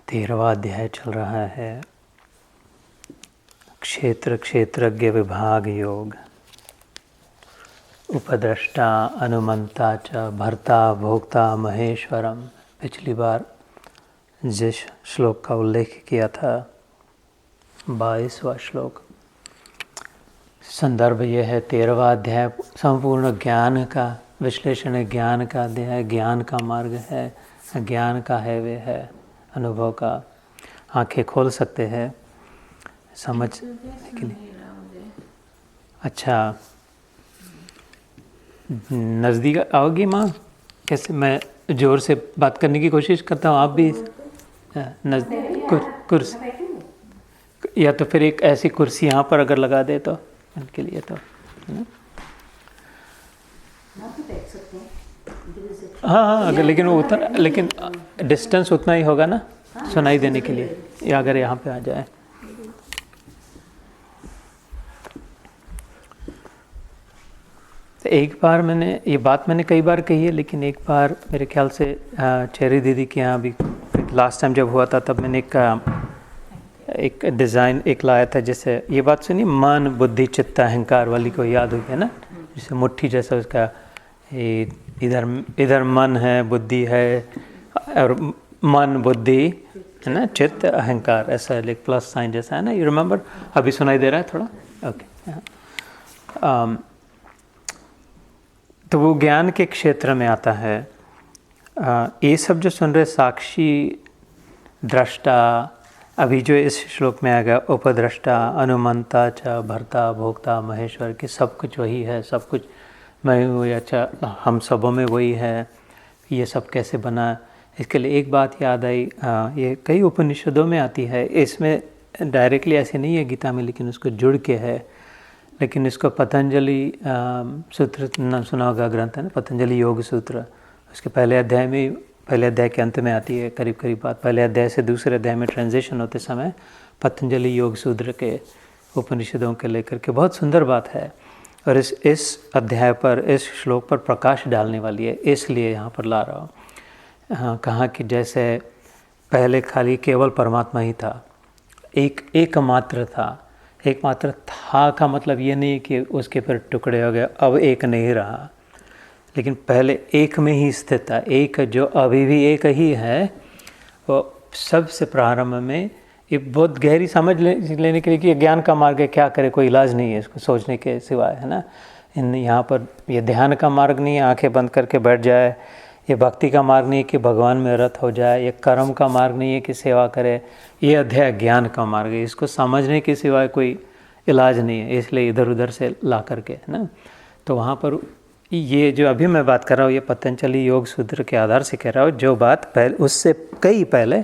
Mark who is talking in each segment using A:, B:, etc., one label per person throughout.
A: 13वां अध्याय चल रहा है। क्षेत्र क्षेत्रज्ञ विभाग योग। उपद्रष्टा अनुमंता च भर्ता भोक्ता महेश्वरम। पिछली बार जिस श्लोक का उल्लेख किया था 22वां श्लोक। संदर्भ यह है 13वां अध्याय संपूर्ण ज्ञान का विश्लेषण है, ज्ञान का अध्याय, ज्ञान का मार्ग है, ज्ञान का है वे है, अनुभव का। आंखें खोल सकते हैं समझ के लिए। अच्छा, नज़दीक आओगी माँ? कैसे मैं ज़ोर से बात करने की कोशिश करता हूँ, आप भी नज़दीक कुर्सी, या तो फिर एक ऐसी कुर्सी यहाँ पर अगर लगा दे तो उनके लिए तो हाँ, अगर लेकिन वो उतना, लेकिन डिस्टेंस उतना ही होगा ना सुनाई देने के लिए, या अगर यहाँ पे आ जाए। तो एक बार ये बात मैंने कई बार कही है, लेकिन एक बार मेरे ख्याल से चेरी दीदी के यहाँ भी लास्ट टाइम जब हुआ था तब मैंने एक डिज़ाइन एक लाया था, जैसे ये बात सुनी, मन बुद्धि चित्त अहंकार वाली को याद हुई है ना, जैसे मुट्ठी जैसा उसका इधर मन है, बुद्धि है, और मन बुद्धि है ना, चित्त अहंकार, ऐसा एक प्लस साइन जैसा है ना। You remember? अभी सुनाई दे रहा है थोड़ा? ओके। तो वो ज्ञान के क्षेत्र में आता है। ये सब जो सुन रहे साक्षी, दृष्टा, अभी जो इस श्लोक में आ गया, उपद्रष्टा अनुमंता च भर्ता भोक्ता महेश्वर, कि सब कुछ वही है, सब कुछ मैं हूँ, अच्छा हम सबों में वही है, ये सब कैसे बना? इसके लिए एक बात याद आई, ये कई उपनिषदों में आती है, इसमें डायरेक्टली ऐसे नहीं है गीता में, लेकिन उसको जुड़ के है। लेकिन इसको पतंजलि सूत्र नाम सुना होगा, ग्रंथ है ना, पतंजलि योग सूत्र। उसके पहले अध्याय के अंत में आती है, करीब करीब बात पहले अध्याय से दूसरे अध्याय में ट्रांजिशन होते समय पतंजलि योग सूत्र के उपनिषदों के लेकर के बहुत सुंदर बात है। और इस अध्याय पर, इस श्लोक पर प्रकाश डालने वाली है, इसलिए यहाँ पर ला रहा हूँ। कहा कि जैसे पहले खाली केवल परमात्मा ही था, एकमात्र था। एकमात्र था का मतलब ये नहीं कि उसके फिर टुकड़े हो गए, अब एक नहीं रहा, लेकिन पहले एक में ही स्थित था। एक जो अभी भी एक ही है, वो सबसे प्रारंभ में। ये बहुत गहरी समझ लेने के लिए कि ज्ञान का मार्ग है, क्या करे, कोई इलाज नहीं है इसको सोचने के सिवाय, है ना। यहाँ पर ये ध्यान का मार्ग नहीं है आंखें बंद करके बैठ जाए, ये भक्ति का मार्ग नहीं है कि भगवान में रत हो जाए, ये कर्म का मार्ग नहीं है कि सेवा करे, ये अध्याय ज्ञान का मार्ग है। इसको समझने के सिवाय कोई इलाज नहीं है, इसलिए इधर उधर से ला करके, है ना। तो वहाँ पर ये जो अभी मैं बात कर रहा हूँ, ये पतंजलि योग सूत्र के आधार से कह रहा हूँ। जो बात पहले, उससे कई पहले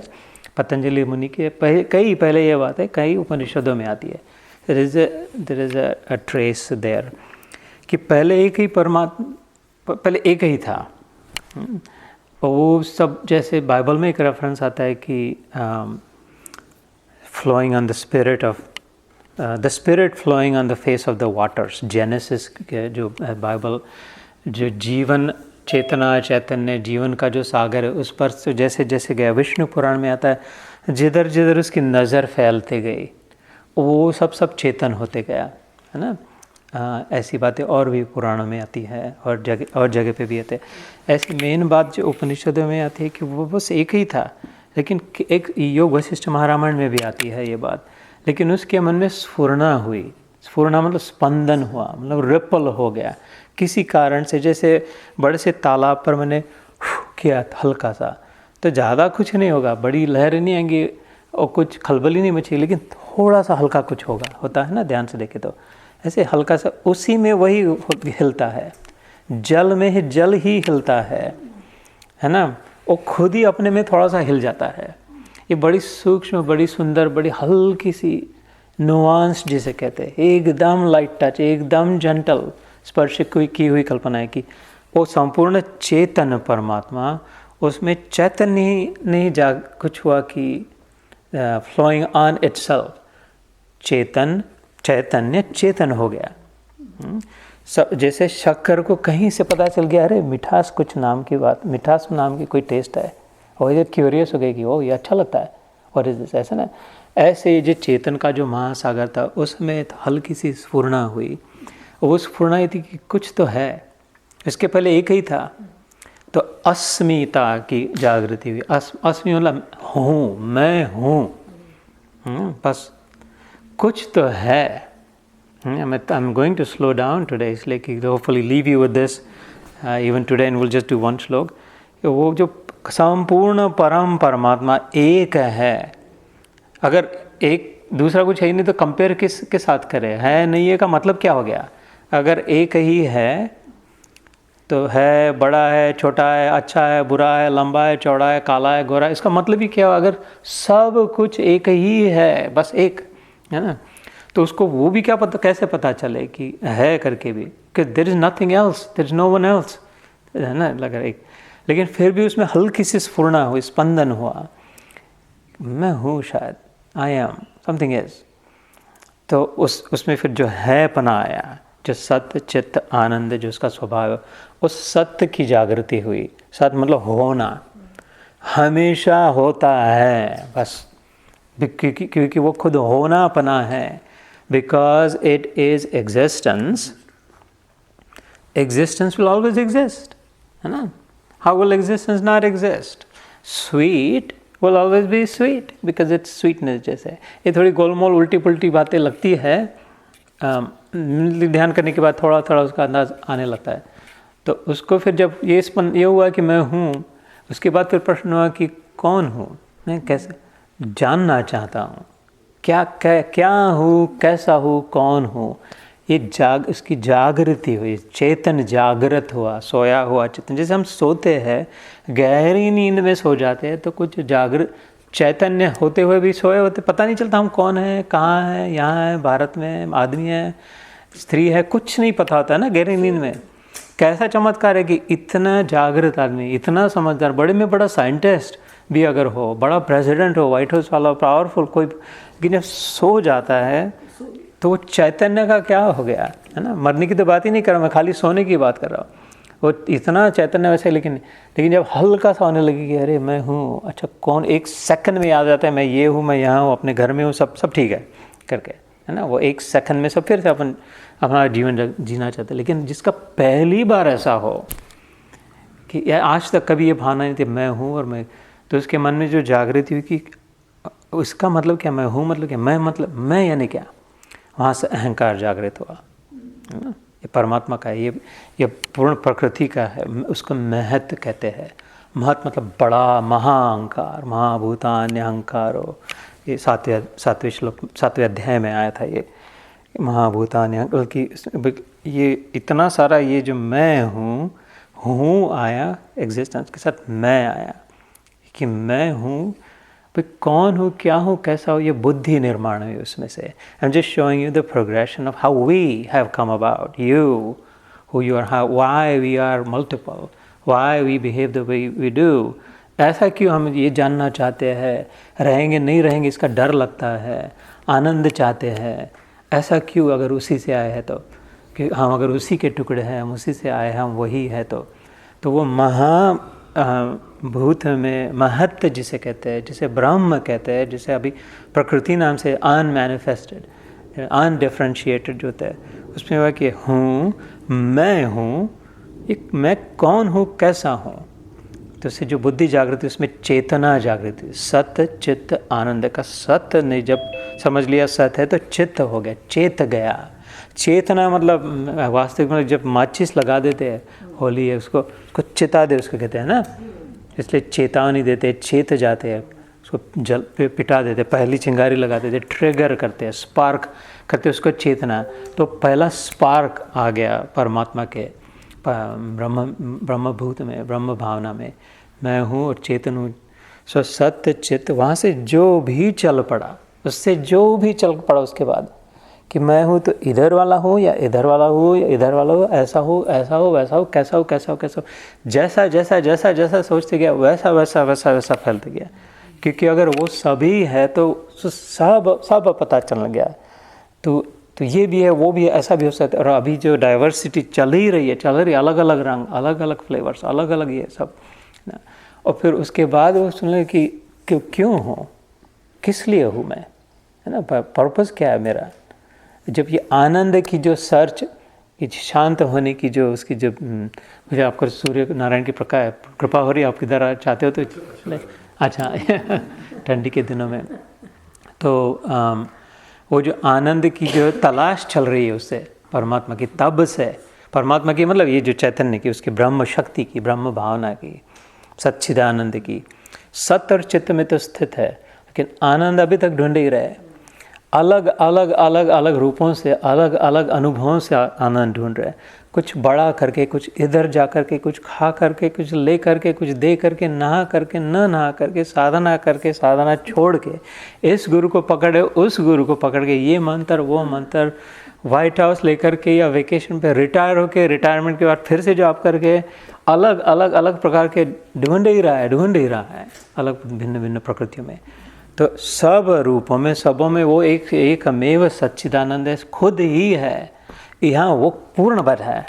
A: पतंजलि मुनि के कई पहले ये बात है, कई उपनिषदों में आती है। There is a trace there कि पहले एक ही परमात्मा, पहले एक ही था। वो सब जैसे बाइबल में एक रेफरेंस आता है कि flowing on the spirit of the spirit flowing on the face of the waters. Genesis के जो बाइबल, जो जीवन चेतना चैतन्य जीवन का जो सागर है, उस पर से जैसे जैसे गया। विष्णु पुराण में आता है, जिधर जिधर उसकी नज़र फैलते गई वो सब चेतन होते गया, है ना। ऐसी बातें और भी पुराणों में आती है, और जगह पे भी आते हैं। ऐसी मेन बात जो उपनिषदों में आती है कि वो बस एक ही था, लेकिन एक योग वशिष्ठ महारामायण में भी आती है ये बात। लेकिन उसके मन में स्फुरना हुई, स्फुरना मतलब स्पंदन हुआ, मतलब रिपल हो गया किसी कारण से। जैसे बड़े से तालाब पर मैंने किया हल्का सा, तो ज़्यादा कुछ नहीं होगा, बड़ी लहरें नहीं आएंगी और कुछ खलबली नहीं मचेगी, लेकिन थोड़ा सा हल्का कुछ होता है ना, ध्यान से देखे तो ऐसे हल्का सा, उसी में वही हिलता है। जल में जल ही हिलता है ना। वो खुद ही अपने में थोड़ा सा हिल जाता है। ये बड़ी सूक्ष्म, बड़ी सुंदर, बड़ी हल्की सी नुआंस जिसे कहते हैं, एकदम लाइट टच, एकदम जेंटल स्पर्श की हुई कल्पना है कि वो संपूर्ण चेतन परमात्मा, उसमें चैतन्य नहीं जा कुछ हुआ कि फ्लोइंग ऑन इटसेल्फ, चैतन्य चेतन हो गया। सब जैसे शक्कर को कहीं से पता चल गया, अरे मिठास कुछ नाम की बात, मिठास नाम की कोई टेस्ट है, और ये क्यूरियस हो गई कि ओ ये अच्छा लगता है, व्हाट इज दिस, ऐसा ना। ऐसे जो चेतन का जो महासागर था उसमें हल्की सी स्फुरना हुई, वो स्फुरना ये थी कि कुछ तो है, इसके पहले एक ही था। तो अस्मिता की जागृति हुई। अस्मि मतलब हूँ, मैं हूँ, बस कुछ तो है। I'm going to slow down today, इसलिए कि hopefully leave you with this even today, and we'll just do one श्लोक। वो जो संपूर्ण परम परमात्मा एक है, अगर एक दूसरा कुछ है ही नहीं तो कंपेयर किसके साथ करें? है नहीं है का मतलब क्या हो गया? अगर एक ही है तो है, बड़ा है, छोटा है, अच्छा है, बुरा है, लंबा है, चौड़ा है, काला है, गोरा है, इसका मतलब ही क्या? अगर सब कुछ एक ही है, बस एक है ना, तो उसको वो भी क्या पता, कैसे पता चले कि है करके भी, कि there is nothing else, there is no one else, है ना, लगा एक। लेकिन फिर भी उसमें हल्की सी स्फुरना हुई, स्पंदन हुआ, मैं हूँ शायद, आई एम समथिंग एल्स। तो उसमें फिर जो है पना आया, जो सत्य चित्त आनंद जो उसका स्वभाव है, उस सत्य की जागृति हुई। सत्य मतलब होना, हमेशा होता है बस, क्योंकि वो खुद होना पना है। Because it is existence, existence will always exist, है ना। How will existence not exist? Sweet will always be sweet because it's sweetness। जैसे ये थोड़ी गोलमोल उल्टी पुल्टी बातें लगती है, ध्यान करने के बाद थोड़ा थोड़ा उसका अंदाज आने लगता है। तो उसको फिर जब ये हुआ कि मैं हूँ, उसके बाद फिर प्रश्न हुआ कि कौन हूँ मैं, कैसे जानना चाहता हूँ, क्या हूँ, कैसा हूँ, कौन हूँ। ये इसकी जागृति हुई, चेतन जागृत हुआ, सोया हुआ चेतन। जैसे हम सोते हैं, गहरी नींद में सो जाते हैं तो कुछ जागृत चैतन्य होते हुए भी सोए होते, पता नहीं चलता हम कौन है, कहाँ है, यहाँ है, भारत में आदमी है, स्त्री है, कुछ नहीं पता होता है ना गहरी नींद में। कैसा चमत्कार है कि इतना जागृत आदमी, इतना समझदार, बड़े में बड़ा साइंटिस्ट भी अगर हो, बड़ा प्रेसिडेंट हो, व्हाइट हाउस वाला, पावरफुल कोई, लेकिन जब सो जाता है तो वो चैतन्य का क्या हो गया, है ना। मरने की तो बात ही नहीं कर रहा मैं, खाली सोने की बात कर रहा हूँ। वो इतना चैतन्य वैसे, लेकिन जब हल्का सा होने लगी कि अरे मैं हूँ, अच्छा कौन, एक सेकंड में याद आता है मैं ये हूँ, मैं यहाँ हूँ, अपने घर में हूँ, सब ठीक है करके, है ना। वो एक सेकंड में सब फिर से अपन अपना जीवन जीना चाहते हैं। लेकिन जिसका पहली बार ऐसा हो कि आज तक कभी ये भावना नहीं थी मैं हूँ और मैं, तो उसके मन में जो जागृति हुई कि उसका मतलब क्या, मैं हूँ मतलब क्या, मैं मतलब मैं यानी क्या, वहाँ से अहंकार जागृत हुआ, है ना। ये परमात्मा का है, ये पूर्ण प्रकृति का है, उसको महत कहते हैं। महत मतलब बड़ा, महाअहंकार, महाभूतान्य अहंकारो, ये सातवें श्लोक, 7वें अध्याय में आया था ये महाभूतान्य, बल्कि ये इतना सारा, ये जो मैं हूँ आया एग्जिस्टेंस के साथ, मैं आया कि मैं हूँ, भाई कौन हूँ, क्या हूँ, कैसा हो, ये बुद्धि निर्माण हुई उसमें से। I am just showing you the progression of how we have come about, you who you are, how, why we are multiple, why we behave the way we do. ऐसा क्यों हम ये जानना चाहते हैं, रहेंगे नहीं रहेंगे इसका डर लगता है, आनंद चाहते हैं, ऐसा क्यों? अगर उसी से आए हैं तो, कि हम अगर उसी के टुकड़े हैं, हम उसी से आए हैं, हम वही है, तो वो भूत में महत्व जिसे कहते हैं, जिसे ब्रह्म कहते हैं, जिसे अभी प्रकृति नाम से अनमैनिफेस्टेड, अनडिफरेंशिएटेड जो होता है, उसमें वह कि हूँ, मैं हूँ, एक मैं कौन हूँ, कैसा हूँ। तो उससे जो बुद्धि जागृति, उसमें चेतना जागृति, सत्य चित्त आनंद का। सत्य ने जब समझ लिया सत्य है तो चित्त हो गया, चेत गया। चेतना मतलब वास्तविक में जब माचिस लगा देते हैं, होली है, उसको चिता दे, उसको कहते हैं ना, इसलिए चेतावनी देते हैं, चेत जाते हैं, उसको जल पे पिटा देते, पहली चिंगारी लगा देते, ट्रिगर करते हैं, स्पार्क करते, उसको चेतना। तो पहला स्पार्क आ गया परमात्मा के ब्रह्मभूत में, ब्रह्म भावना में, मैं हूँ और चेतन हूँ। सो सत्य चित्त, वहाँ से जो भी चल पड़ा, उससे जो भी चल पड़ा उसके बाद कि मैं हूँ तो इधर वाला हूँ या इधर वाला हूँ या इधर वाला हूँ, ऐसा हो वैसा हो, कैसा हो, जैसा जैसा जैसा जैसा सोचते गया वैसा वैसा वैसा वैसा फैलते गया। क्योंकि अगर वो सभी है तो सब पता चल गया। तो ये भी है, वो भी है, ऐसा भी हो सकता है। और अभी जो डाइवर्सिटी चल रही है, अलग अलग रंग, अलग अलग फ्लेवर्स, अलग अलग ये सब ना। और फिर उसके बाद वो सुन ले कि क्यों हो, किस लिए हूँ मैं, है ना, पर्पस क्या है मेरा। जब ये आनंद की जो सर्च, ये शांत होने की जो उसकी जो मुझे आपको सूर्य नारायण की कृपा हो रही है, आप किधर चाहते हो तो चले। अच्छा ठंडी के दिनों में तो वो जो आनंद की जो तलाश चल रही है उससे, परमात्मा की, तब से परमात्मा की मतलब ये जो चैतन्य की, उसकी ब्रह्म शक्ति की, ब्रह्म भावना की, सच्चिदानंद की, सत और चित्त में तो स्थित है, लेकिन आनंद अभी तक ढूंढ ही रहे। अलग अलग अलग अलग रूपों से, अलग अलग अनुभवों से आनंद ढूंढ रहे हैं। कुछ बड़ा करके, कुछ इधर जा करके, कुछ खा करके, कुछ ले करके, कुछ दे करके, नहा करके, न नहा करके, साधना करके, साधना छोड़ के, इस गुरु को पकड़े, उस गुरु को पकड़ के, ये मंत्र वो मंत्र, वाइट हाउस लेकर के या वेकेशन पे रिटायर होके, रिटायरमेंट के बाद फिर से जॉब करके, अलग अलग अलग प्रकार के ढूंढ ही रहा है अलग भिन्न भिन्न प्रकृतियों में। तो सब रूपों में, सबों में वो एकमेव सच्चिदानंद है, खुद ही है। यहाँ वो पूर्ण बैठा है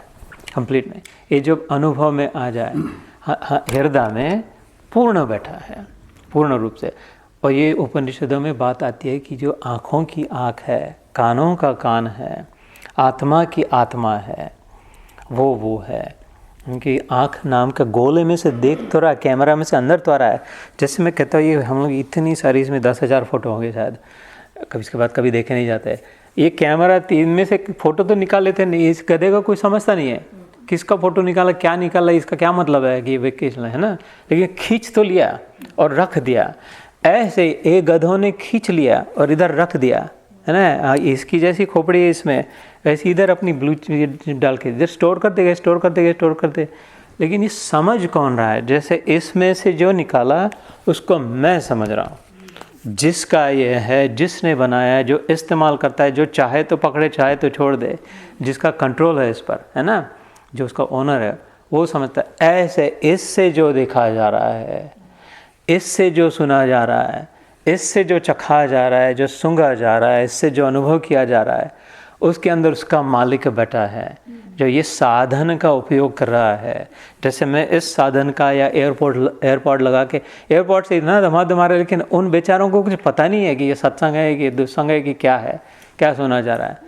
A: कंप्लीट में। ये जो अनुभव में आ जाए, हृदय में पूर्ण बैठा है पूर्ण रूप से। और ये उपनिषदों में बात आती है कि जो आँखों की आँख है, कानों का कान है, आत्मा की आत्मा है, वो है। उनकी आँख नाम का गोले में से देख तो रहा, कैमरा में से अंदर तो आ रहा है। जैसे मैं कहता हूँ, ये हम लोग इतनी सारी, इसमें 10,000 फ़ोटो होंगे शायद, कभी इसके बाद कभी देखे नहीं जाते। ये कैमरा 3 में से फ़ोटो तो निकाल लेते नहीं, इस गधे का कोई समझता नहीं है किसका फ़ोटो निकाला, क्या निकाला, इसका क्या मतलब है कि ये वेकेशन है ना। लेकिन खींच तो लिया और रख दिया। ऐसे एक गधों ने खींच लिया और इधर रख दिया, है ना। इसकी जैसी खोपड़ी है इसमें, वैसे इधर अपनी ब्लू डाल के इधर स्टोर करते। लेकिन ये समझ कौन रहा है? जैसे इसमें से जो निकाला उसको मैं समझ रहा हूँ, जिसका ये है, जिसने बनाया, जो इस्तेमाल करता है, जो चाहे तो पकड़े, चाहे तो छोड़ दे, जिसका कंट्रोल है इस पर, है ना, जो उसका ओनर है, वो समझता है। ऐसे इससे जो देखा जा रहा है, इससे जो सुना जा रहा है, इससे जो चखा जा रहा है, जो सूंघा जा रहा है, इससे जो अनुभव किया जा रहा है, उसके अंदर उसका मालिक बैठा है, जो ये साधन का उपयोग कर रहा है। जैसे मैं इस साधन का या एयरपोर्ट लगा के, एयरपोर्ट से इतना धमाधम आ रहा है, लेकिन उन बेचारों को कुछ पता नहीं है कि ये सत्संग है कि दुसंग है कि क्या है, क्या सुना जा रहा है।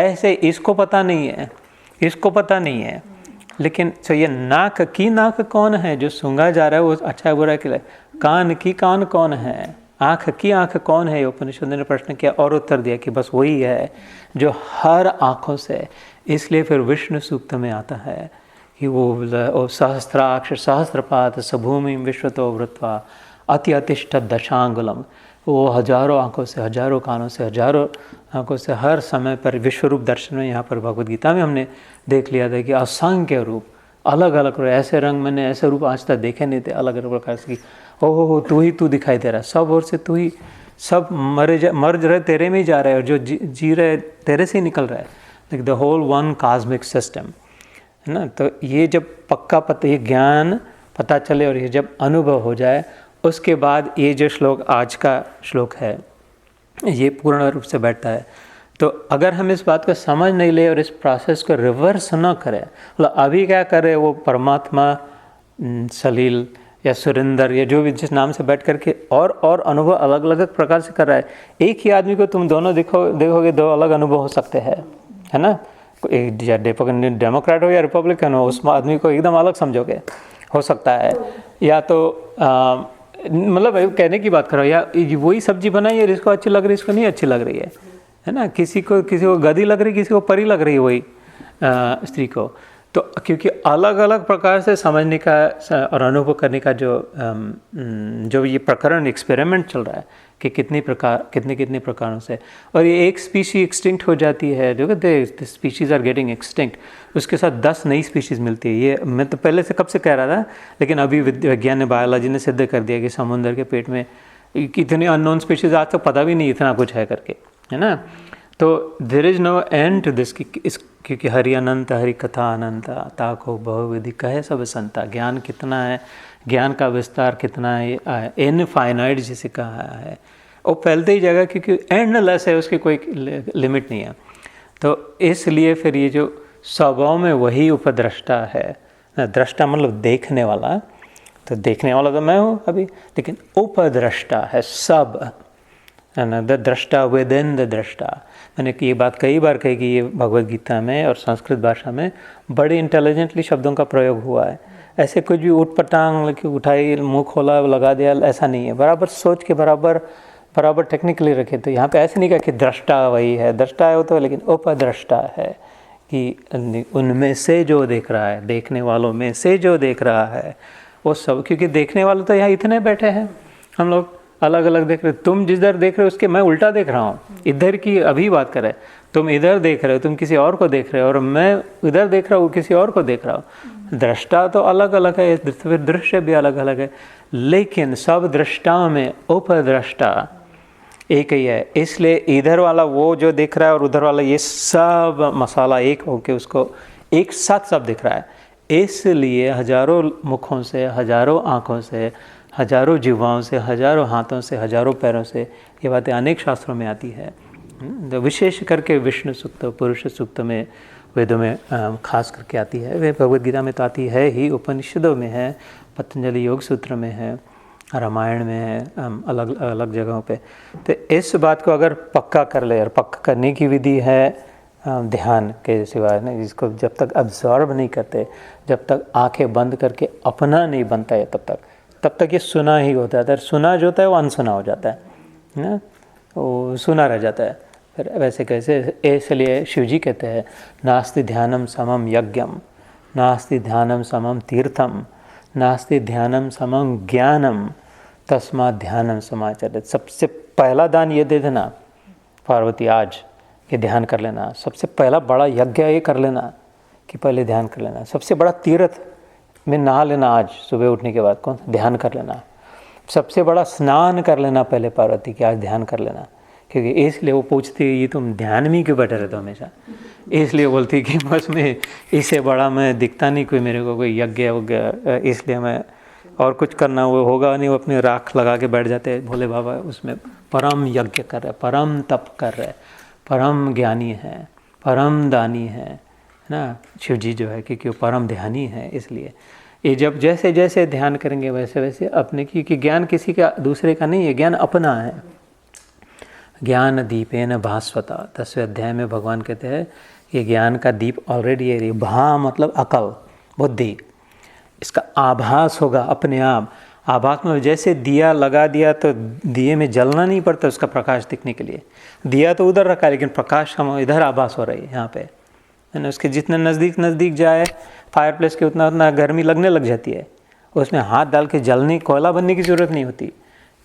A: ऐसे इसको पता नहीं है, लेकिन तो ये नाक कौन है जो सूंघा जा रहा है, वो अच्छा है बुरा है, कान की कान कौन है, आँख की आँख कौन है? उपनिषद ने प्रश्न किया और उत्तर दिया कि बस वही है जो हर आँखों से। इसलिए फिर विष्णु सूक्त में आता है कि वो सहस्राक्ष सहस्रपात सभूमि विश्वतो वृत्वा अति अतिष्ठ दशांगुलम, वो हजारों आँखों से, हजारों कानों से, हजारों आँखों से हर समय पर विश्वरूप दर्शन में, यहाँ पर भगवद गीता में हमने देख लिया था कि असंख्य रूप, अलग अलग ऐसे रंग मैंने ऐसे रूप आज तक देखे नहीं थे, अलग अलग प्रकार से। हो तू ही तू दिखाई दे रहा है, सब ओर से तू ही, सब मर रहे तेरे में ही जा रहे हैं, और जो जी रहे तेरे से ही निकल रहा है, like the whole one cosmic system, है ना। तो ये जब पक्का पता, ये ज्ञान पता चले और ये जब अनुभव हो जाए, उसके बाद ये जो श्लोक आज का श्लोक है, ये पूर्ण रूप से बैठता है। तो अगर हम इस बात को समझ नहीं ले और इस प्रोसेस को रिवर्स न करें, मतलब अभी क्या करे वो परमात्मा, सलील या सुरेंद्र या जो भी जिस नाम से बैठ करके और अनुभव अलग अलग प्रकार से कर रहा है। एक ही आदमी को तुम दोनों देखोगे, 2 अलग अनुभव हो सकते हैं, है ना। या डेमोक्रेट हो या रिपब्लिकन हो, उस आदमी को एकदम अलग समझोगे, हो सकता है। या तो मतलब कहने की बात करो, या वही सब्जी बनाई है, इसको अच्छी लग रही है, इसको नहीं अच्छी लग रही है ना। किसी को गधी लग रही, किसी को परी लग रही है वही स्त्री को। तो क्योंकि अलग अलग प्रकार से समझने का और अनुभव करने का जो ये प्रकरण एक्सपेरिमेंट चल रहा है कि कितने प्रकारों से, और ये एक स्पीशी एक्सटिंक्ट हो जाती है, जो कहते स्पीशीज़ आर गेटिंग एक्सटिंक्ट, उसके साथ 10 नई स्पीशीज़ मिलती है। ये मैं तो पहले से कब से कह रहा था, लेकिन अभी विज्ञान ने, बायोलॉजी ने सिद्ध कर दिया कि समुद्र के पेट में इतने अननोन स्पीशीज़ आज तक पता भी नहीं इतना कुछ है करके, है ना। तो there is no end to this, क्योंकि हरि अनंत, हरि कथा अनंत, ताको बहुविधि कहे सब संता। ज्ञान कितना है, ज्ञान का विस्तार कितना है, इनफाइनाइट जिसे कहा है, वो फैलते ही जाएगा, क्योंकि एंडलेस है, उसकी कोई लिमिट नहीं है। तो इसलिए फिर ये जो स्वभाव में वही उपद्रष्टा है, दृष्टा मतलब देखने वाला, तो देखने वाला तो मैं हूँ अभी, लेकिन उपद्रष्टा है सब, है ना, द दृष्टा विद इन द दृष्टा। मैंने ये बात कई बार कही कि ये भगवद गीता में और संस्कृत भाषा में बड़े इंटेलिजेंटली शब्दों का प्रयोग हुआ है। ऐसे कुछ भी उठ पटांग उठाई, मुंह खोला, लगा दिया, ऐसा नहीं है। बराबर सोच के बराबर टेक्निकली रखे। तो यहाँ पे ऐसे नहीं कहा कि दृष्टा वही है, दृष्टा है वो तो, लेकिन उपदृष्टा है कि उनमें से जो देख रहा है, देखने वालों में से जो देख रहा है वो सब। क्योंकि देखने वाले तो यहाँ इतने बैठे हैं, हम लोग अलग अलग देख रहे। तुम जिधर देख रहे हो उसके मैं उल्टा देख रहा हूँ। इधर की अभी बात करें, तुम इधर देख रहे हो, तुम किसी और को देख रहे हो, और मैं इधर देख रहा हूँ, किसी और को देख रहा हूँ। दृष्टा तो अलग अलग है, फिर दृश्य भी अलग अलग है, लेकिन सब दृष्टाओं में उपदृष्टा एक ही है। इसलिए इधर वाला वो जो दिख रहा है और उधर वाला, ये सब मसाला एक होके उसको एक साथ सब दिख रहा है। इसलिए हजारों मुखों से, हजारों आँखों से, हजारों जीवाओं से, हजारों हाथों से, हजारों पैरों से ये बातें अनेक शास्त्रों में आती है। तो विशेष करके विष्णु सूक्त, पुरुष सूक्त में, वेदों में खास करके आती है। वे भगवद गीता में तो आती है ही, उपनिषदों में है, पतंजलि योग सूत्र में है, रामायण में है, अलग अलग जगहों पे। तो इस बात को अगर पक्का कर ले, और पक्का करने की विधि है ध्यान के सिवाय नहीं, जिसको जब तक अब्जॉर्ब नहीं करते, जब तक आंखें बंद करके अपना नहीं बनता है, तब तक ये सुना ही होता है। सुना जो होता है वो अनसुना हो जाता है ना, वो सुना रह जाता है। फिर वैसे कैसे, इसलिए शिव जी कहते हैं नास्ति ध्यानम समम यज्ञम, नास्ति ध्यानम समम तीर्थम, नास्ति ध्यानम समम ज्ञानम, तस्मात् ध्यानम समाचरेत्। सबसे पहला दान ये दे देना पार्वती, आज ये ध्यान कर लेना। सबसे पहला बड़ा यज्ञ ये कर लेना कि पहले ध्यान कर लेना। सबसे बड़ा तीर्थ में नहा लेना, आज सुबह उठने के बाद कौन ध्यान कर लेना। सबसे बड़ा स्नान कर लेना पहले पार्वती की, आज ध्यान कर लेना। क्योंकि इसलिए वो पूछती है ये तुम ध्यान में क्यों बैठे रहते हो हमेशा, इसलिए बोलती कि बस में इससे बड़ा मैं दिखता नहीं कोई, मेरे को कोई यज्ञ हो गया, इसलिए मैं और कुछ करना वो होगा नहीं। वो अपने राख लगा के बैठ जाते हैं भोले बाबा, उसमें परम यज्ञ कर रहे, परम तप कर रहे, परम ज्ञानी है, परम दानी है ना शिव जी जो है, क्योंकि वो परम ध्यानी है। इसलिए ये जब जैसे जैसे ध्यान करेंगे वैसे वैसे अपने, क्योंकि ज्ञान किसी का दूसरे का नहीं है, ज्ञान अपना है। ज्ञान दीपेन भास्वता, 10वें अध्याय में भगवान कहते हैं ये ज्ञान का दीप ऑलरेडी है। भा मतलब अकल, बुद्धि, इसका आभास होगा अपने आप। आभास में जैसे दिया लगा दिया तो दिए में जलना नहीं पड़ता उसका प्रकाश दिखने के लिए। दिया तो उधर रखा है लेकिन प्रकाश हम इधर आभास हो रही है यहाँ पे, है ना। उसके जितने नज़दीक जाए फायर प्लेस के उतना गर्मी लगने लग जाती है, उसमें हाथ डाल के जलने, कोयला बनने की ज़रूरत नहीं होती।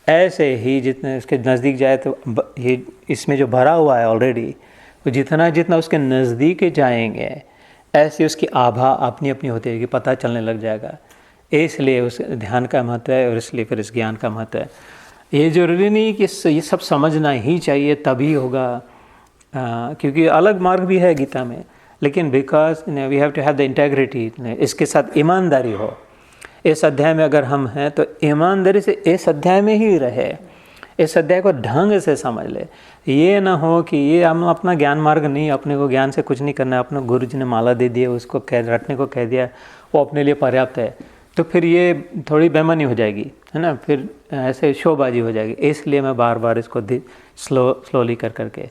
A: ऐसे ही जितने उसके नज़दीक जाए तो ये इसमें जो भरा हुआ है ऑलरेडी, वो जितना उसके नज़दीक जाएंगे ऐसे उसकी आभा अपनी अपनी होती है कि पता चलने लग जाएगा। इसलिए उस ध्यान का महत्व है और इसलिए फिर इस ज्ञान का महत्व है। ये ज़रूरी नहीं कि ये सब समझना ही चाहिए तभी होगा, क्योंकि अलग मार्ग भी है गीता में, लेकिन because we have to have the integrity, इसके साथ ईमानदारी हो। इस अध्याय में अगर हम हैं तो ईमानदारी से इस अध्याय में ही रहे, इस अध्याय को ढंग से समझ ले। ये ना हो कि ये हम अपना ज्ञान मार्ग नहीं, अपने को ज्ञान से कुछ नहीं करना है, अपने गुरु जी ने माला दे दी, उसको रटने को कह दिया, वो अपने लिए पर्याप्त है, तो फिर ये थोड़ी बेईमानी हो जाएगी, है ना, फिर ऐसे शोबाजी हो जाएगी। इसलिए मैं बार बार इसको स्लोली करके।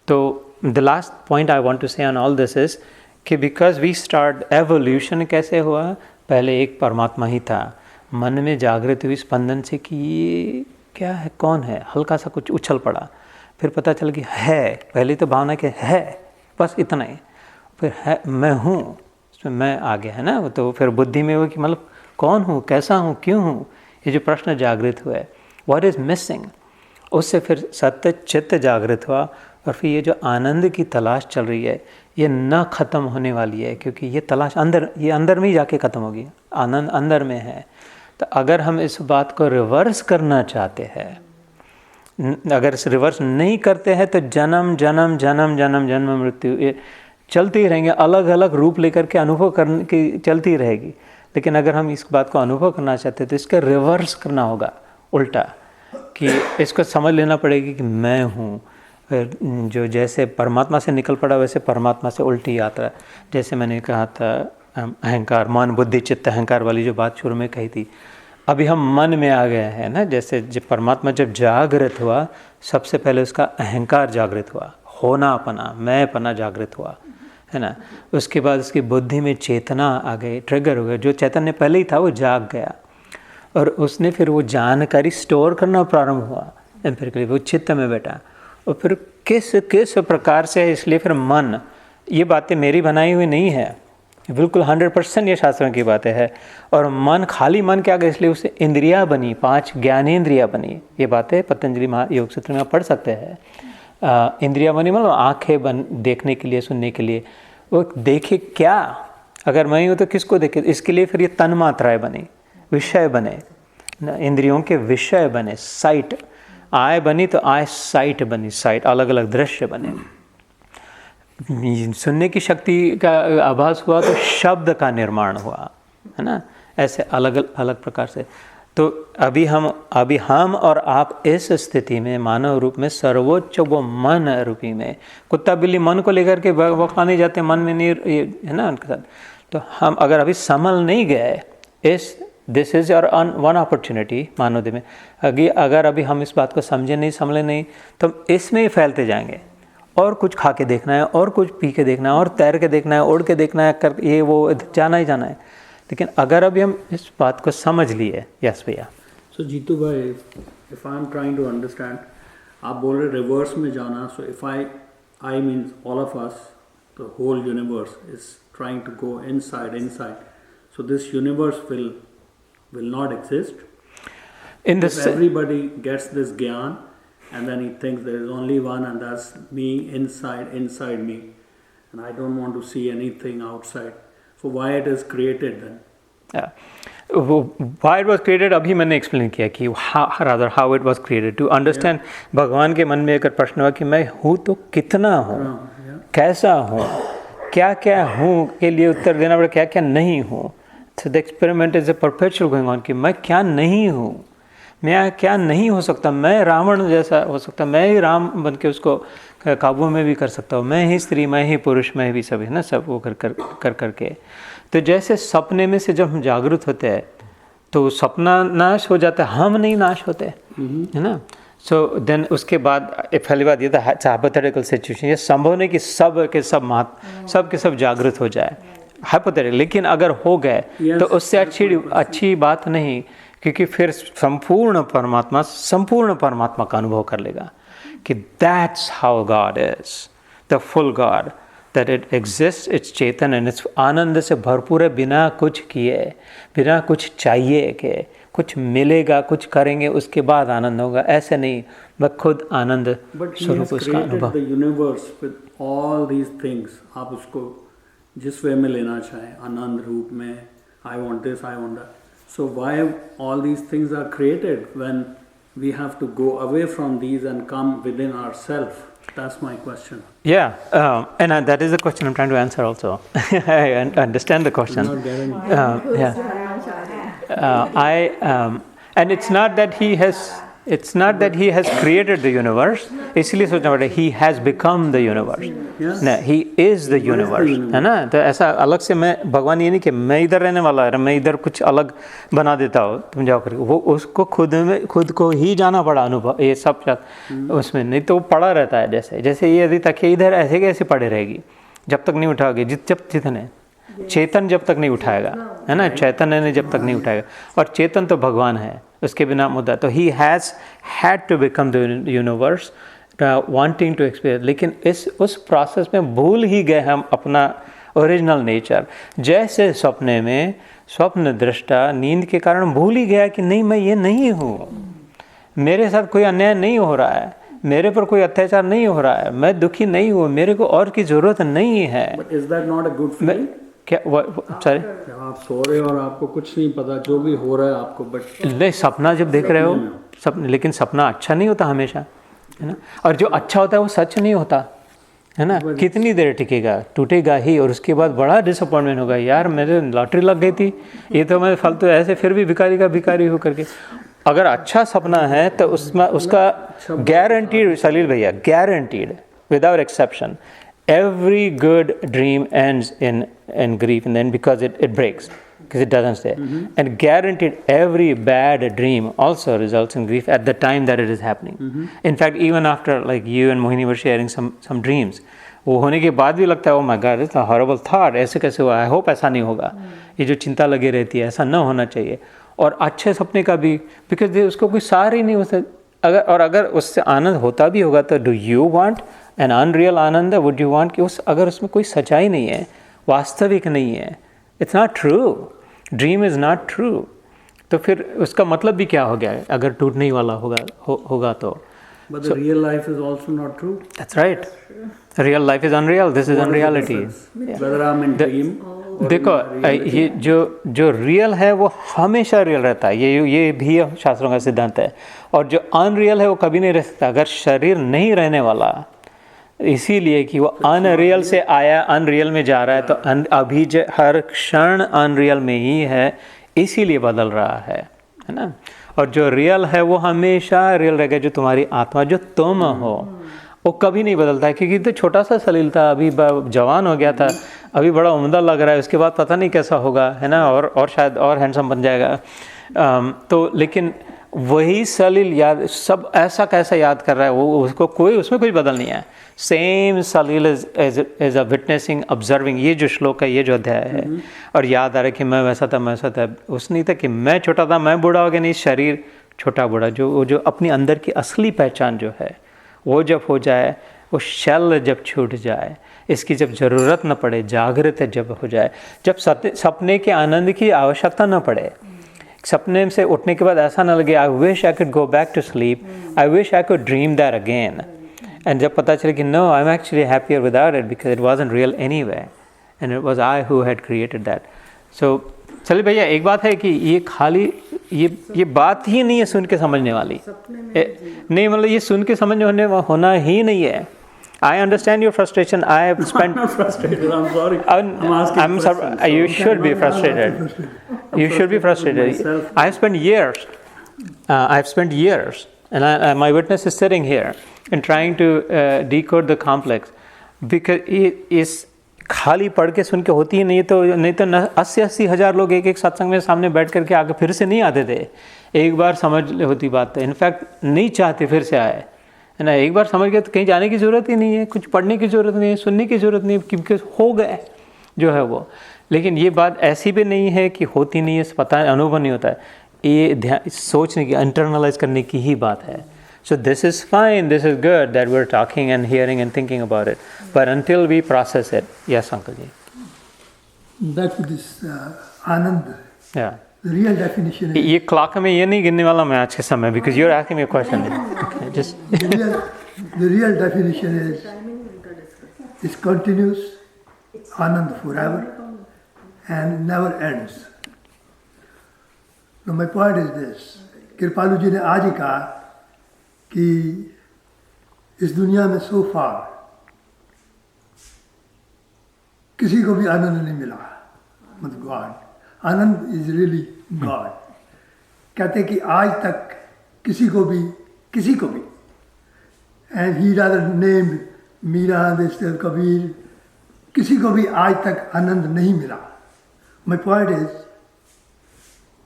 A: तो the last point I want to say on all this is कि बिकॉज वी स्टार्ट एवोल्यूशन कैसे हुआ, पहले एक परमात्मा ही था, मन में जागृत हुई स्पंदन से कि ये क्या है, कौन है, हल्का सा कुछ उछल पड़ा, फिर पता चल कि है, पहले तो भावना के है बस इतना ही, फिर है मैं हूँ, उसमें मैं आ गया, है ना। तो फिर बुद्धि में हुआ कि मतलब कौन हूँ, कैसा हूँ, क्यों हूँ, ये जो प्रश्न जागृत हुआ है, व्हाट इज़ मिसिंग, उससे फिर सत्य चित्त जागृत हुआ। और फिर ये जो आनंद की तलाश चल रही है ये न ख़त्म होने वाली है, क्योंकि ये तलाश अंदर में ही जाके ख़त्म होगी, आनंद अंदर में है। तो अगर हम इस बात को रिवर्स करना चाहते हैं, अगर इस रिवर्स नहीं करते हैं तो जन्म मृत्यु ये चलती रहेंगे, अलग अलग रूप लेकर के अनुभव करने की चलती रहेगी। लेकिन अगर हम इस बात को अनुभव करना चाहते हैं तो इसका रिवर्स करना होगा, उल्टा, कि इसको समझ लेना पड़ेगी कि मैं हूँ। जो जैसे परमात्मा से निकल पड़ा वैसे परमात्मा से उल्टी यात्रा, जैसे मैंने कहा था अहंकार, मन बुद्धि चित्त अहंकार वाली जो बात शुरू में कही थी, अभी हम मन में आ गए हैं ना, जैसे जब परमात्मा जब जागृत हुआ, सबसे पहले उसका अहंकार जागृत हुआ, होनापना, मैंपना जागृत हुआ, है ना। उसके बाद उसकी बुद्धि में चेतना आ गई, ट्रिगर हो गया। जो चैतन्य पहले ही था वो जाग गया, और उसने फिर वो जानकारी स्टोर करना प्रारंभ हुआ एम्पिरिकली, वो चित्त में बैठा। और फिर किस किस प्रकार से है, इसलिए फिर मन, ये बातें मेरी बनाई हुई नहीं है, बिल्कुल 100% ये शास्त्रों की बातें है। और मन, खाली मन क्या गया, इसलिए उससे इंद्रियां बनी, 5 ज्ञानेंद्रियां बनी। ये बातें पतंजलि योग सूत्र में आप पढ़ सकते हैं। इंद्रियां बनी मतलब आँखें बन, देखने के लिए, सुनने के लिए। वो देखे क्या, अगर मैं हूँ तो किसको देखे, इसके लिए फिर ये तन मात्राएँ बनी, विषय बने, इंद्रियों के विषय बने, साइट, आय बनी तो आय साइट बनी, साइट, अलग अलग दृश्य बने। सुनने की शक्ति का आभास हुआ तो शब्द का निर्माण हुआ, है ना। ऐसे अलग अलग प्रकार से। तो अभी हम और आप इस स्थिति में, मानव रूप में, सर्वोच्च वो मन रूपी में, कुत्ता बिल्ली मन को लेकर के वफा नहीं जाते, मन में नहीं, है ना उनके साथ। तो हम अगर अभी संभल नहीं गए, this is your one opportunity मानव में। अगर अभी हम इस बात को समझे नहीं, संभले नहीं, तो इसमें ही फैलते जाएंगे। और कुछ खा के देखना है, और कुछ पी के देखना है, और तैर के देखना है, उड़ के देखना है, कर ये वो जाना ही जाना है। लेकिन अगर अभी हम इस बात को समझ लिए, यस भैया।
B: सो जीतू भाई, if I am trying to understand, आप बोल रहे रिवर्स में जाना, so if I means all of us, the whole universe is trying to go inside, so this universe will not exist.
A: In this,
B: if everybody gets this gyan, and then he thinks there is only one, and that's me inside me, and I don't want to see anything outside. So why it is created then?
A: Why it was created, अभी मैंने explain किया कि how it was created to understand. भगवान के मन में एक प्रश्न हुआ कि मैं हूँ तो कितना हूँ, कैसा हूँ, क्या क्या हूँ के लिए उत्तर देना पड़े, क्या क्या नहीं हूँ। So the experiment is a perpetual going on कि मैं क्या नहीं हूँ, मैं क्या नहीं हो सकता, मैं रावण जैसा हो सकता, मैं ही राम बन के उसको काबू में भी कर सकता हूँ, मैं ही स्त्री, मैं ही पुरुष, मैं भी सब, है ना, सब वो कर के। तो जैसे सपने में से जब हम जागृत होते हैं तो सपना नाश हो जाता है, हम नहीं नाश होते, है ना। सो देन उसके बाद पहली बात ये था हाइपोथेटिकल सिचुएशन, ये संभव नहीं कि सब के सब जागृत हो जाए, हाइपोथेटिकल। लेकिन अगर हो गए तो उससे अच्छी बात नहीं, क्योंकि फिर संपूर्ण परमात्मा का अनुभव कर लेगा कि that's how God is, the full God, that it exist, it's चेतन एंड इट्स आनंद से भरपूर है, बिना कुछ किए, बिना कुछ चाहिए के, कुछ मिलेगा, कुछ करेंगे उसके बाद आनंद होगा, ऐसे नहीं, बस खुद आनंद स्वरूप उसका अनुभव।
B: Universe with all these things, आप उसको जिस वे में लेना चाहें, आनंद रूप में, I want this, I want that. So why all these things are created when we have to go away from these and come with in our self? That's my question.
A: Yeah, and that is the question I'm trying to answer also. I understand the question. And it's not that he has created the universe. इसलिए सोचना पड़ेगा, he has become the universe.
B: Yes.
A: No, he is the universe. है ना। तो ऐसा अलग से मैं, भगवान ये नहीं कि मैं इधर रहने वाला है, मैं इधर कुछ अलग बना देता हूँ, तुम जाओ करके, वो उसको खुद को ही जाना पड़ा अनुभव, ये सब उसमें, नहीं तो वो पड़ा रहता है। जैसे ये यदि तकिया इधर ऐसे कैसे पड़े रहेगी, जब तक नहीं उठाओगे, जितने चेतन जब तक नहीं उठाएगा, है ना, चैतन्य ने जब तक नहीं उठाएगा, और चेतन तो भगवान है, उसके बिना मुद्दा। तो he has had to become the universe wanting to experience. लेकिन उस प्रोसेस में भूल ही गए हम अपना ओरिजिनल नेचर। जैसे सपने में स्वप्न दृष्टा नींद के कारण भूल ही गया कि नहीं, मैं ये नहीं हूँ, मेरे साथ कोई अन्याय नहीं हो रहा है, मेरे पर कोई अत्याचार नहीं हो रहा है, मैं दुखी नहीं हूँ, मेरे को और की ज़रूरत नहीं है।
B: Is that not a good feeling?
A: क्या सॉरी,
B: आप सो रहे हो और आपको कुछ नहीं पता, जो भी हो रहा है आपको, बट
A: ले सपना जब देख रहे हो लेकिन सपना अच्छा नहीं होता हमेशा, है ना। और जो अच्छा होता है वो सच नहीं होता, है ना। कितनी देर टिकेगा, टूटेगा ही, और उसके बाद बड़ा डिसअपॉइंटमेंट होगा, यार मेरे लॉटरी लग गई थी, ये तो मैं फालतू ऐसे फिर भी भिखारी का भिखारी हो करके। अगर अच्छा सपना है तो उसमें उसका गारंटीड, सलील भैया, guaranteed without exception, every good dream ends in grief, and then because it breaks, because it doesn't stay. And guaranteed every bad dream also results in grief at the time that it is happening. In fact, even after like you and Mohini were sharing some dreams, वो होने के बाद भी लगता है oh my God, it's a horrible thought, ऐसे कैसे हुआ, I hope ऐसा नहीं होगा, ये जो चिंता लगी रहती है ऐसा न होना चाहिए. और अच्छे सपने का भी, because उसको कोई सार ही नहीं होता. अगर उससे आनंद होता भी होगा तो do you want an unreal Anand, would you want कि अगर उसमें कोई सच्चाई नहीं है, वास्तविक नहीं है, it's not true, dream is not true, तो फिर उसका मतलब भी क्या हो गया है अगर टूटने ही वाला होगा तो.
B: But the real life is also not true.
A: That's right. Real life is unreal. This is unreality.
B: Whether I'm in dream.
A: देखो ये जो रियल है वो हमेशा रियल रहता है, ये भी शास्त्रों का सिद्धांत है. और जो अनरियल है वो कभी नहीं रह सकता. अगर शरीर नहीं रहने वाला, इसीलिए कि वो अनरियल से आया अनरियल में जा रहा है, तो अभी हर क्षण अनरियल में ही है, इसीलिए बदल रहा है ना. और जो रियल है वो हमेशा रियल रहेगा. जो तुम्हारी आत्मा, जो तुम हो, वो कभी नहीं बदलता है. क्योंकि तो छोटा सा सलील था, अभी जवान हो गया था, अभी बड़ा उम्दा लग रहा है, उसके बाद पता नहीं कैसा होगा, है ना, और शायद और हैंडसम बन जाएगा. तो लेकिन वही सलील याद, सब ऐसा कैसा याद कर रहा है, वो उसको उसमें कोई बदल नहीं है. Same Salil is a witnessing, observing. ये जो श्लोक है, ये जो अध्याय है, और याद आ रहा है कि मैं वैसा था, उस नहीं था कि मैं छोटा था, मैं बूढ़ा हो गया, नहीं, शरीर छोटा बूढ़ा, जो अपनी अंदर की असली पहचान जो है वो जब हो जाए, वो शैल जब छूट जाए, इसकी जब ज़रूरत न पड़े, जागृत जब हो जाए, जब सपने के आनंद की आवश्यकता न पड़े, सपने से उठने के बाद ऐसा ना लगे I wish I could go back to sleep, I wish I could dream that again. And जब पता चले कि no, I am actually happier without it because it wasn't real anyway and it was I who had created that. So चलिए भैया, एक बात है कि ये खाली ये बात ही नहीं है सुन के समझने वाली, नहीं, मतलब ये सुन के समझ होना ही नहीं है. I understand your frustration. I have spent.
B: I'm not frustrated. I'm sorry. I'm asking.
A: You should be frustrated. You should be frustrated. I've spent years. And my witness is sitting here and trying to decode the complex, because इस खाली पढ़ के सुन के होती ही नहीं तो 80 हज़ार लोग एक सत्संग में सामने बैठ करके आगे फिर से नहीं आते थे. एक बार समझ होती बात है, इनफैक्ट नहीं चाहते फिर से आए, है ना. एक बार समझ गए तो कहीं जाने की ज़रूरत ही नहीं है, कुछ पढ़ने की ज़रूरत नहीं है, सुनने की ज़रूरत नहीं है, क्योंकि हो गए जो है वो. लेकिन ये बात ऐसी भी नहीं है कि होती नहीं है, पता अनुभव नहीं होता है, ये सोचने की, इंटरनलाइज करने की ही बात है. So this is fine, this is good that we're talking and hearing and thinking about it, but until we process it. Yes, Uncle Ji.
C: Back to this Anand.
A: Yeah.
C: The real definition is.
A: ये clock में ये नहीं गिनने वाला मैं आज के समय, because you're asking me a question. Okay, just.
C: The real definition is continuous Anand forever and never ends. Now my point is this. कृपालु जी ने आज ही कहा कि इस दुनिया में so far किसी को भी आनंद नहीं मिला, मतलब god. Ananda is really god. कहते कि आज तक किसी को भी and he rather named Meera, Kabir, किसी को भी आज तक आनंद नहीं मिला. My point is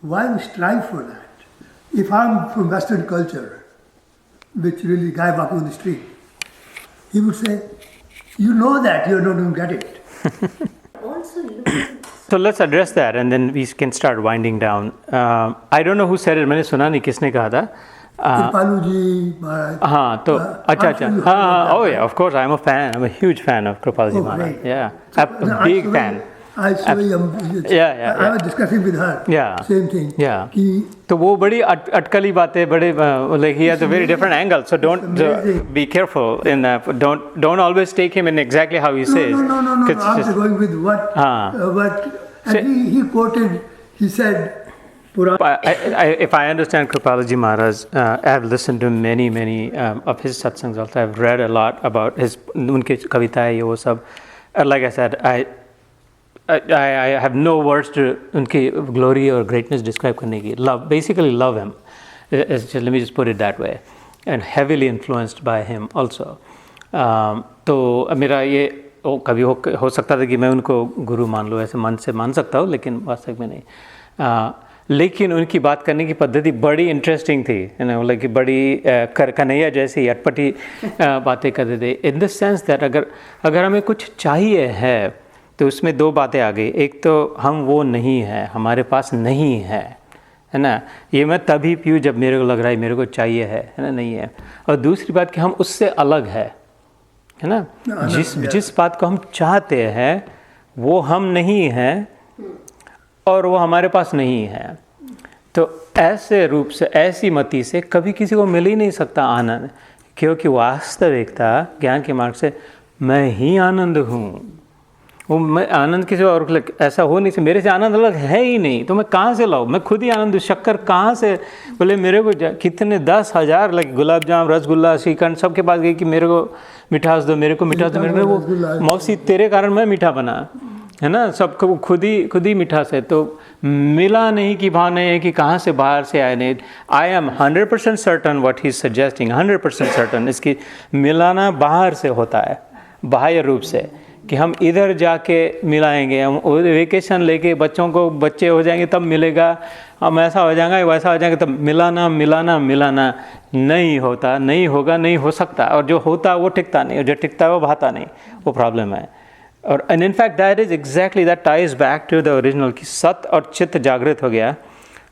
C: why we strive for that. If I am from western culture, which really guy walking on the street, he would say, you know that you're not going to get it.
A: So let's address that and then we can start winding down. I don't know who said it, मैंने सुना नहीं किसने कहा था.
C: कृपालु जी महाराज.
A: हाँ, तो अच्छा, हाँ, oh yeah, of course, I'm a fan. I'm a huge fan of Kripal Ji Maharaj. Yeah, a big fan. I was
C: discussing with her.
A: Yeah.
C: Same thing.
A: Yeah.
C: कि
A: तो वो बड़ी अटकली बातें, बड़े like he has a very different angle. So don't be careful in that. Don't always take him in exactly how he says.
C: No. I'm going with what. And he quoted. He said.
A: If I understand Kripalaji Maharaj, I have listened to many of his satsangs also. I've read a lot about his उनके कविताएं ये वो सब. Like I said, I have no words to उनकी glory or greatness describe करने की. Basically love him. Let me just put it that way. And heavily influenced by him also. तो मेरा ये कभी हो सकता था कि मैं उनको गुरु मान लूँ, ऐसे मन से मान सकता हूँ, लेकिन वास्तविक में नहीं। लेकिन उनकी बात करने की पद्धति बड़ी इंटरेस्टिंग थी, मतलब कि बड़ी कन्हैया जैसी अटपटी बातें करते थे, इन द सेंस दैट अगर हमें कुछ चाहिए है तो उसमें दो बातें आ गई। एक तो हम वो नहीं है, हमारे पास नहीं है ना, ये मैं तभी पीऊँ जब मेरे को लग रहा है मेरे को चाहिए है ना, नहीं है। और दूसरी बात कि हम उससे अलग है ना, जिस बात को हम चाहते हैं वो हम नहीं हैं और वो हमारे पास नहीं है। तो ऐसे रूप से, ऐसी मति से कभी किसी को मिल ही नहीं सकता आनंद, क्योंकि वास्तविकता ज्ञान के मार्ग से मैं ही आनंद हूँ। वो मैं आनंद किसी और ऐसा हो नहीं सकता, मेरे से आनंद अलग है ही नहीं, तो मैं कहाँ से लाऊं? मैं खुद ही आनंद। शक्कर कहाँ से? बोले मेरे को कितने 10,000 गुलाब जाम, रसगुल्ला, श्रीखंड सबके पास गई कि मेरे को मिठास दो, मेरे को मिठास दो, मेरे को वो मौसी तेरे कारण मैं मीठा बना, है ना, सबको खुद ही मिठास है। तो मिला नहीं की भाव नहीं है कि कहाँ से बाहर से आए नहीं। I am 100% certain what he is suggesting, 100% certain इसकी मिलाना बाहर से होता है, बाह्य रूप से, कि हम इधर जाके मिलाएंगे, हम वेकेशन लेके बच्चों को बच्चे हो जाएंगे तब मिलेगा, हम ऐसा हो जाएगा वैसा हो जाएगा, तब मिलाना नहीं होता, नहीं होगा, नहीं हो सकता। और जो होता वो टिकता नहीं, और जो टिकता है वो भाता नहीं, वो प्रॉब्लम है। और and in fact that is exactly that ties back to the original, कि सत और चित्त जागृत हो गया।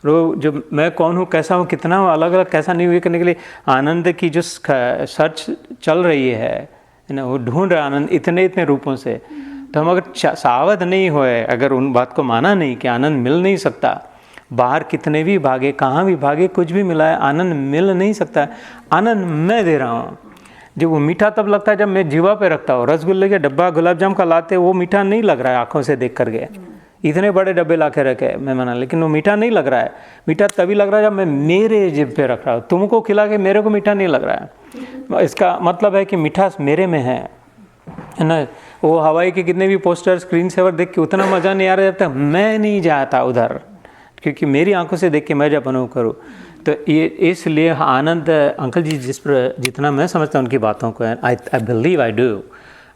A: वो जो मैं कौन हूँ, कैसा हूँ, कितना हूँ, अलग अलग कैसा नहीं हुई करने के लिए आनंद की जो सर्च चल रही है ना, वो ढूंढ रहा आनंद इतने रूपों से। तो हम अगर सावध नहीं हुए, अगर उन बात को माना नहीं कि आनंद मिल नहीं सकता, बाहर कितने भी भागे, कहाँ भी भागे, कुछ भी मिला है, आनंद मिल नहीं सकता। आनंद मैं दे रहा हूँ। जब वो मीठा तब लगता है जब मैं जीवा पे रखता हूँ। रसगुल्ले के डब्बा गुलाब जाम का लाते, वो मीठा नहीं लग रहा है आँखों से देख करके, इतने बड़े डब्बे ला के रखे मैं मना, लेकिन वो मीठा नहीं लग रहा है। मीठा तभी लग रहा है जब मैं मेरे जिभ पे रख रहा हूँ, तुमको खिला के मेरे को मीठा नहीं लग रहा है। इसका मतलब है कि मिठास मेरे में है ना। वो हवाई के कितने भी पोस्टर, स्क्रीन सेवर देख के उतना मज़ा नहीं आ रहा जब तक मैं नहीं जाता उधर, क्योंकि मेरी आंखों से देख के मैं जब अनुभव करूँ। तो ये इसलिए आनंद अंकल जी जितना मैं समझता हूँ उनकी बातों को, I believe, I do,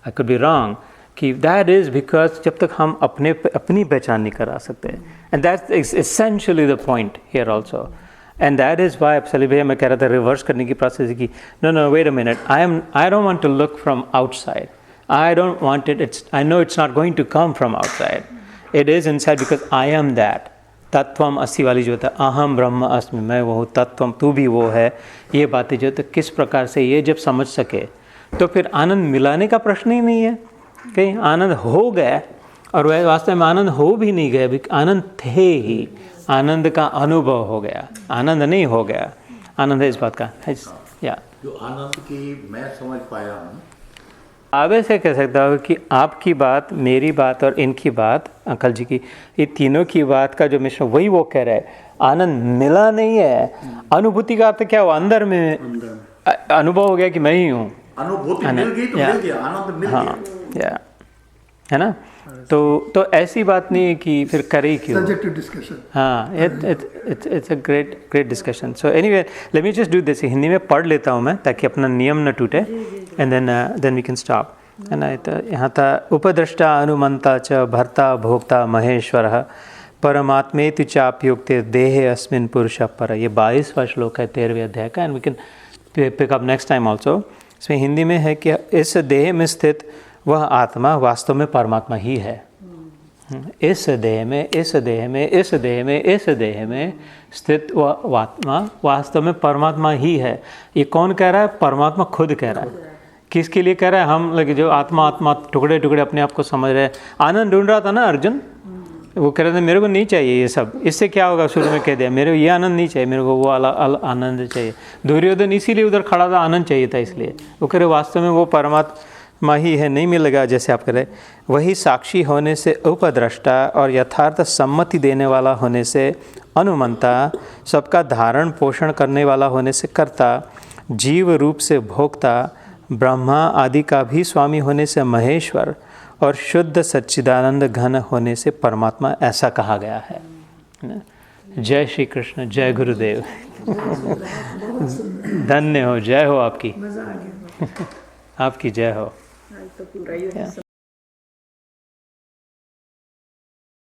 A: I could be wrong, कि दैट इज़ बिकॉज जब तक हम अपनी पहचान नहीं करा सकते, and that's essentially the point here also. And that is why सली भैया मैं कह रहा था रिवर्स करने की प्रोसेस की, no wait a minute, I don't want to look from outside, I don't want it, I know it's not going to come from outside. It is inside because I am that. तत्वम अस्ति वाली जो होता है, अहम ब्रह्म अस्मि, मैं वो हूँ, तत्वम तू भी वो है, ये बातें जो तो किस प्रकार से ये जब समझ सके तो फिर आनंद मिलाने का प्रश्न ही नहीं है। कहीं आनंद हो गया और वह वास्तव में आनंद हो भी नहीं गया, आनंद थे ही, आनंद का अनुभव हो गया, आनंद नहीं हो गया। आनंद है इस बात का, या
D: जो आनंद की मैं समझ पाया हूँ,
A: आप ऐसे कह सकता हो कि आपकी बात, मेरी बात और इनकी बात, अंकल जी की, ये तीनों की बात का जो मिश्रण, वही वो कह रहा है, आनंद मिला नहीं है। अनुभूति का अर्थ क्या हुआ? अंदर में अनुभव हो गया कि मैं ही हूँ,
D: अनुभूति मिल गई तो मिल गया, आनंद मिल गया,
A: है ना। तो ऐसी बात नहीं है कि फिर करे क्यों।
C: Subject to discussion.
A: हाँ, it's a great discussion. So anyway, let me just do this. Hindi में पढ़ लेता हूँ मैं ताकि अपना नियम न टूटे, and then we can stop. है ना। तो यहाँ था उपद्रष्टा अनुमंता च भर्ता भोक्ता महेश्वरः परमात्मेति चाप्युक्ते देहे अस्मिन् पुरुषः पर। ये 22वां श्लोक है 13वें अध्याय का, and we can pick up next time also. इसमें हिंदी में है कि इस देह में स्थित वह आत्मा वास्तव में परमात्मा ही है। इस देह में स्थित वह आत्मा वास्तव में परमात्मा ही है। ये कौन कह रहा है? परमात्मा खुद कह रहा है। किसके लिए कह रहा है? हम लगे जो आत्मा टुकड़े टुकड़े अपने आप को समझ रहे हैं। आनंद ढूंढ रहा था ना अर्जुन, वो कह रहे थे मेरे को नहीं चाहिए ये सब, इससे क्या होगा? शुरू में कह दिया मेरे को ये आनंद नहीं चाहिए, मेरे को वो आनंद चाहिए। दुर्योधन इसीलिए उधर खड़ा था, आनंद चाहिए था इसलिए। वो कह रहे वास्तव में वो परमात्मा ही है, नहीं मिलेगा जैसे आप कह रहे। वही साक्षी होने से उपद्रष्टा और यथार्थ सम्मति देने वाला होने से अनुमंता, सबका धारण पोषण करने वाला होने से कर्ता, जीव रूप से भोक्ता, ब्रह्मा आदि का भी स्वामी होने से महेश्वर और शुद्ध सच्चिदानंद घन होने से परमात्मा, ऐसा कहा गया है। जय श्री कृष्ण, जय गुरुदेव। धन्य हो, जय हो आपकी, आपकी जय हो।